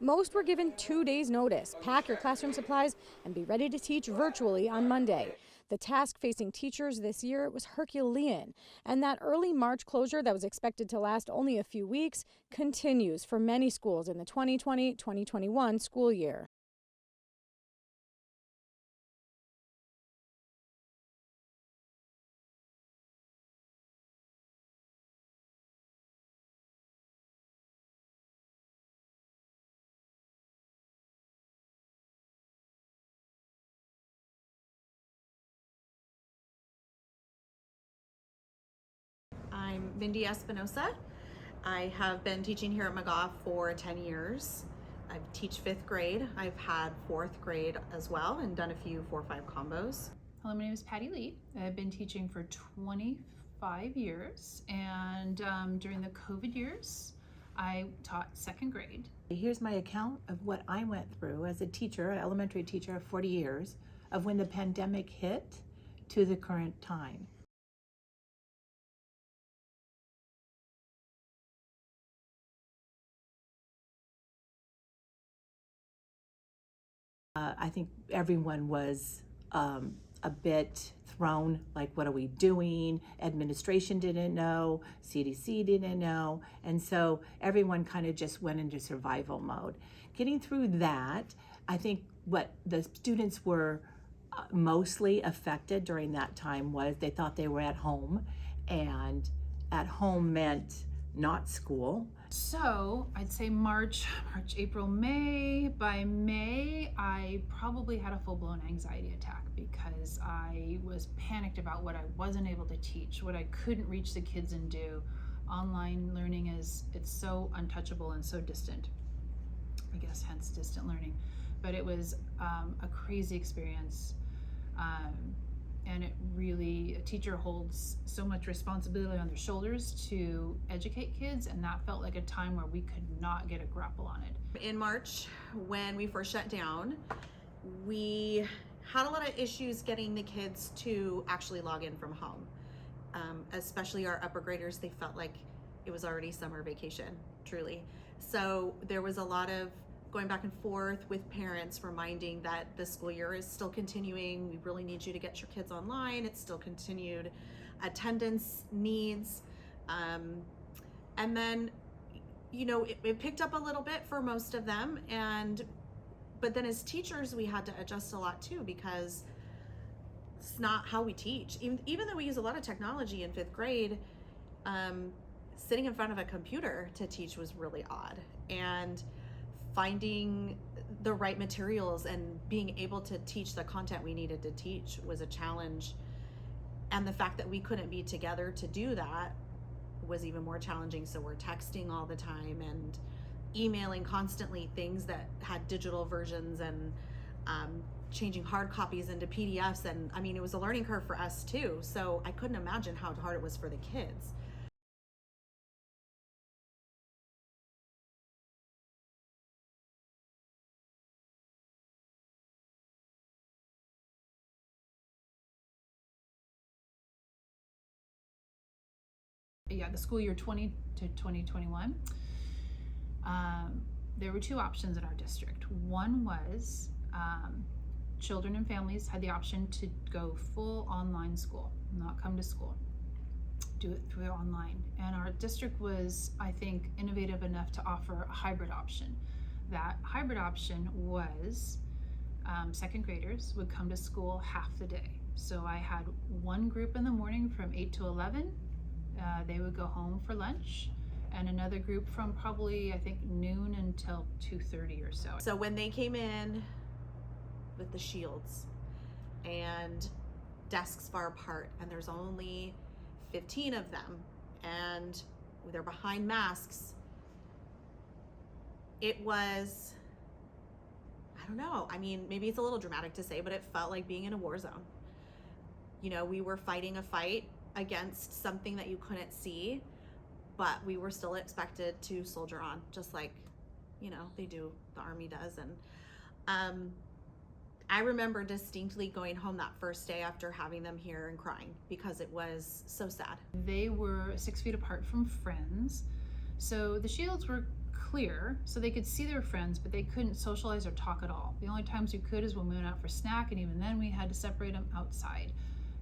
Most were given 2 days notice. Pack your classroom supplies and be ready to teach virtually on Monday. The task facing teachers this year was Herculean, and that early March closure that was expected to last only a few weeks continues for many schools in the 2020-2021 school year. I'm Mindy Espinosa. I have been teaching here at McGaw for 10 years. I teach 5th grade. I've had 4th grade as well and done a few 4-5 combos. Hello, my name is Patty Lee. I've been teaching for 25 years, and during the COVID years, I taught 2nd grade. Here's my account of what I went through as a teacher, an elementary teacher of 40 years, of when the pandemic hit to the current time. I think everyone was a bit thrown, like, what are we doing? Administration didn't know, CDC didn't know, and so everyone kind of just went into survival mode. Getting through that, I think what the students were mostly affected during that time was they thought they were at home, and at home meant not school. So I'd say March, April, May. By May, I probably had a full-blown anxiety attack because I was panicked about what I wasn't able to teach, what I couldn't reach the kids and do. Online learning it's so untouchable and so distant, I guess, hence distant learning. But it was a crazy experience. And it really, a teacher holds so much responsibility on their shoulders to educate kids, and that felt like a time where we could not get a grapple on it. In March, when we first shut down, we had a lot of issues getting the kids to actually log in from home. Especially our upper graders, they felt like it was already summer vacation, truly. So there was a lot of going back and forth with parents, reminding that the school year is still continuing. We really need you to get your kids online. It's still continued attendance needs. And then, you know, it picked up a little bit for most of them. But then as teachers, we had to adjust a lot too, because it's not how we teach. Even though we use a lot of technology in 5th grade, sitting in front of a computer to teach was really odd. And finding the right materials and being able to teach the content we needed to teach was a challenge. And the fact that we couldn't be together to do that was even more challenging. So we're texting all the time and emailing constantly things that had digital versions, and changing hard copies into PDFs. And I mean, it was a learning curve for us too. So I couldn't imagine how hard it was for the kids. Yeah, the school year 20 to 2021, there were 2 options in our district. One was children and families had the option to go full online school, not come to school, do it through online. And our district was, I think, innovative enough to offer a hybrid option. That hybrid option was 2nd graders would come to school half the day. So I had one group in the morning from 8 to 11. They would go home for lunch, and another group from probably, I think, noon until 2:30 or so. So when they came in with the shields and desks far apart, and there's only 15 of them, and they're behind masks, it was, I don't know, I mean, maybe it's a little dramatic to say, but it felt like being in a war zone. You know, we were fighting a fight against something that you couldn't see, but we were still expected to soldier on, just like, you know, they do, the Army does. And I remember distinctly going home that first day after having them here and crying because it was so sad. They were 6 feet apart from friends, so the shields were clear, so they could see their friends, but they couldn't socialize or talk at all. The only times we could is when we went out for snack, and even then we had to separate them outside.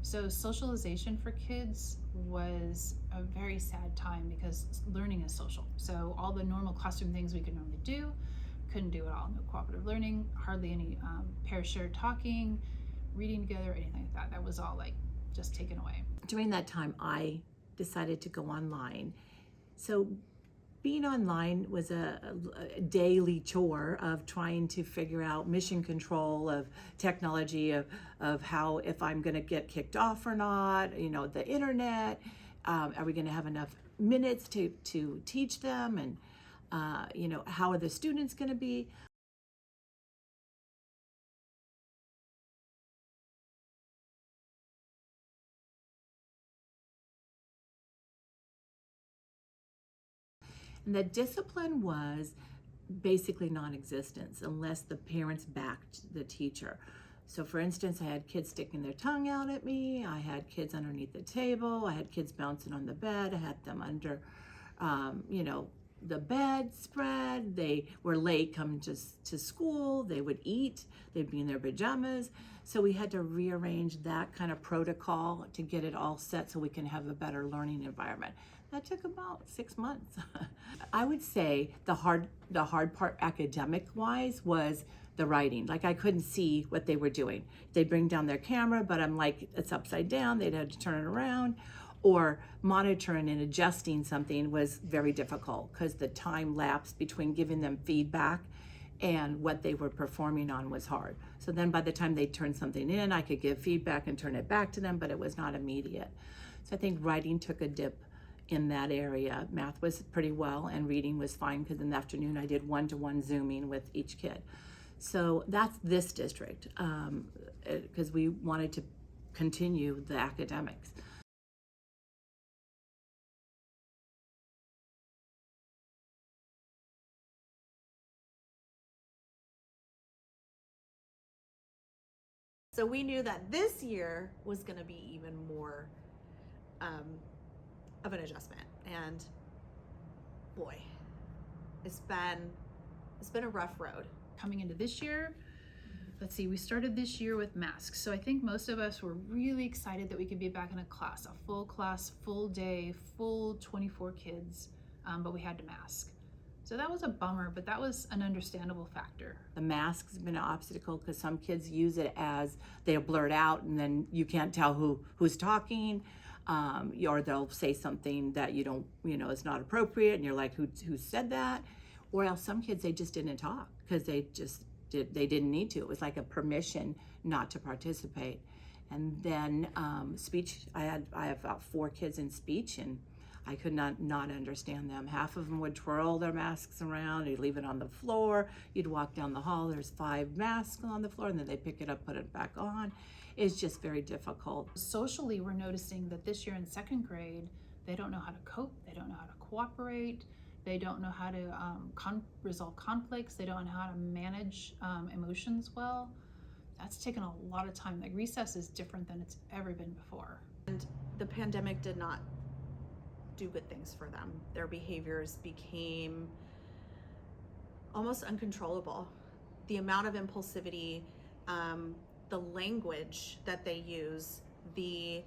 So socialization for kids was a very sad time because learning is social. So all the normal classroom things we could normally do, couldn't do it all. No cooperative learning, hardly any pair shared talking, reading together, anything like that. That was all like just taken away. During that time, I decided to go online. So being online was a daily chore of trying to figure out mission control of technology, of how, if I'm going to get kicked off or not, you know, the internet, are we going to have enough minutes to teach them, and you know, how are the students going to be? And the discipline was basically non-existent unless the parents backed the teacher. So for instance, I had kids sticking their tongue out at me, I had kids underneath the table, I had kids bouncing on the bed, I had them under, you know, the bed spread. They were late coming to school, they would eat, they'd be in their pajamas. So we had to rearrange that kind of protocol to get it all set so we can have a better learning environment. That took about 6 months. I would say the hard part academic wise was the writing. Like, I couldn't see what they were doing. They'd bring down their camera, but I'm like, it's upside down. They'd have to turn it around. Or monitoring and adjusting something was very difficult because the time lapse between giving them feedback and what they were performing on was hard. So then by the time they turned something in, I could give feedback and turn it back to them, but it was not immediate. So I think writing took a dip in that area. Math was pretty well, and reading was fine because in the afternoon I did one-to-one Zooming with each kid. So that's this district, because we wanted to continue the academics. So we knew that this year was going to be even more of an adjustment, and boy, it's been a rough road. Coming into this year, let's see, we started this year with masks. So I think most of us were really excited that we could be back in a class, full day, full 24 kids, but we had to mask. So that was a bummer, but that was an understandable factor. The mask has been an obstacle because some kids use it as they'll blurt out and then you can't tell who's talking, or they'll say something that you don't, you know, is not appropriate, and you're like, who said that? Or else some kids, they just didn't talk because they didn't need to. It was like a permission not to participate. And then speech, I have about 4 kids in speech, and I could not understand them. Half of them would twirl their masks around, they'd leave it on the floor. You'd walk down the hall, there's 5 masks on the floor, and then they pick it up, put it back on. It's just very difficult. Socially, we're noticing that this year in 2nd grade, they don't know how to cope, they don't know how to cooperate, they don't know how to resolve conflicts, they don't know how to manage emotions well. That's taken a lot of time. Like, recess is different than it's ever been before. And the pandemic did not do good things for them. Their behaviors became almost uncontrollable. The amount of impulsivity, the language that they use, the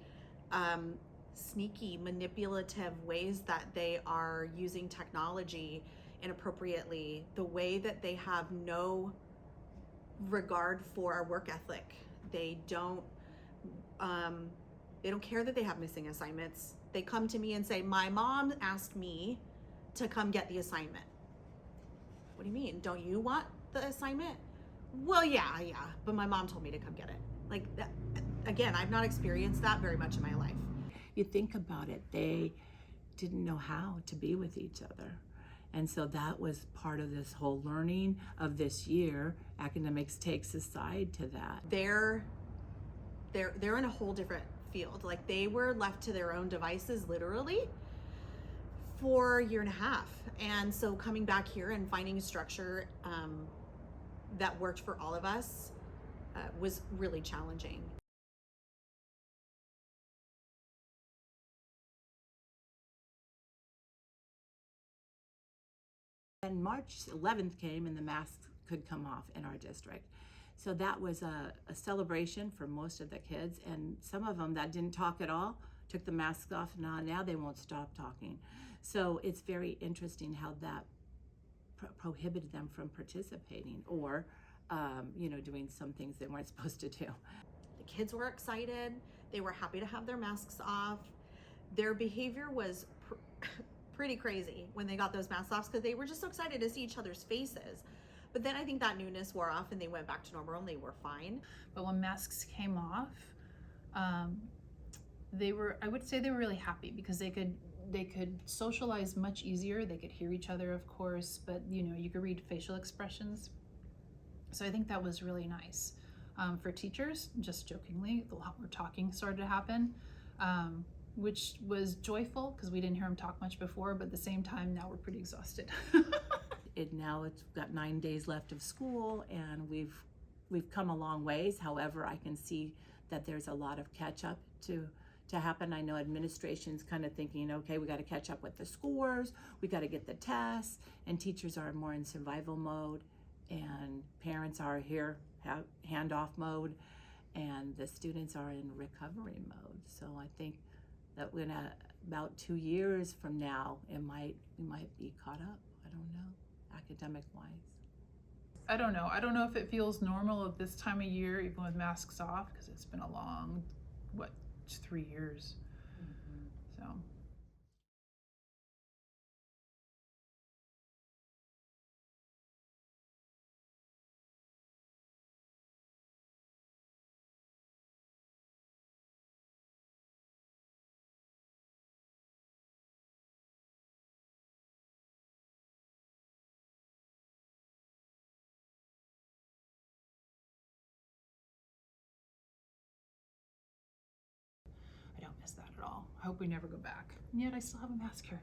sneaky, manipulative ways that they are using technology inappropriately, the way that they have no regard for our work ethic. They don't care that they have missing assignments. They come to me and say, my mom asked me to come get the assignment. What do you mean? Don't you want the assignment? Well, yeah, but my mom told me to come get it. Like that, again, I've not experienced that very much in my life. You think about it, they didn't know how to be with each other. And so that was part of this whole learning of this year. Academics takes a side to that. They're in a whole different field. Like, they were left to their own devices literally for a year and a half. And so coming back here and finding a structure that worked for all of us was really challenging. And March 11th came and the masks could come off in our district. So that was a celebration for most of the kids, and some of them that didn't talk at all took the masks off, and now they won't stop talking. So it's very interesting how that prohibited them from participating or doing some things they weren't supposed to do. The kids were excited. They were happy to have their masks off. Their behavior was pretty crazy when they got those masks off because they were just so excited to see each other's faces. But then I think that newness wore off and they went back to normal and they were fine. But when masks came off, I would say they were really happy because they could socialize much easier. They could hear each other, of course, but you could read facial expressions. So I think that was really nice. For teachers, just jokingly, a lot more talking started to happen, which was joyful because we didn't hear them talk much before, but at the same time, now we're pretty exhausted. Now it's got 9 days left of school, and we've come a long ways. However, I can see that there's a lot of catch up to happen. I know administration's kind of thinking, okay, we got to catch up with the scores, we got to get the tests, and teachers are more in survival mode, and parents are here handoff mode, and the students are in recovery mode. So I think that in about 2 years from now, we might be caught up. I don't know, academic wise. I don't know if it feels normal at this time of year, even with masks off, because it's been a long, 3 years. So. I don't miss that at all. I hope we never go back. And yet I still have a mask here.